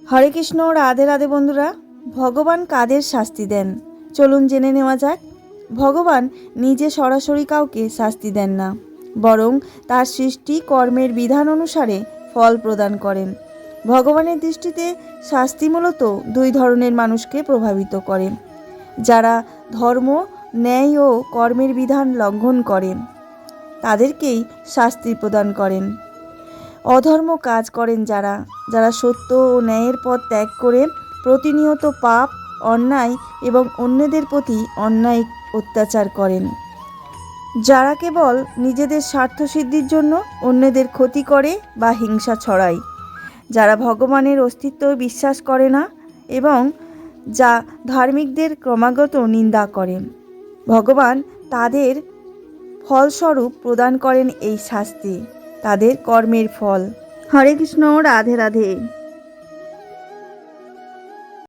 হরে কৃষ্ণ, রাধে রাধে বন্ধুরা। ভগবান কাদের শাস্তি দেন চলুন জেনে নেওয়া যাক। ভগবান নিজে সরাসরি কাউকে শাস্তি দেন না, বরং তার সৃষ্টি কর্মের বিধান অনুসারে ফল প্রদান করেন। ভগবানের দৃষ্টিতে শাস্তি মূলত দুই ধরনের মানুষকে প্রভাবিত করে: যারা ধর্ম, ন্যায় ও কর্মের বিধান লঙ্ঘন করেন তাদেরকেই শাস্তি প্রদান করেন। অধর্ম কাজ করেন যারা যারা সত্য ও ন্যায়ের পথ ত্যাগ করে প্রতিনিয়ত পাপ, অন্যায় এবং অন্যদের প্রতি অন্যায় অত্যাচার করেন। যারা কেবল নিজেদের স্বার্থসিদ্ধির জন্য অন্যদের ক্ষতি করে বা হিংসা ছড়ায়। যারা ভগবানের অস্তিত্ব বিশ্বাস করে না এবং যা ধার্মিকদের ক্রমাগত নিন্দা করেন। ভগবান তাদের ফলস্বরূপ প্রদান করেন এই শাস্তি, তাদের কর্মের ফল। হরে কৃষ্ণ, রাধে রাধে।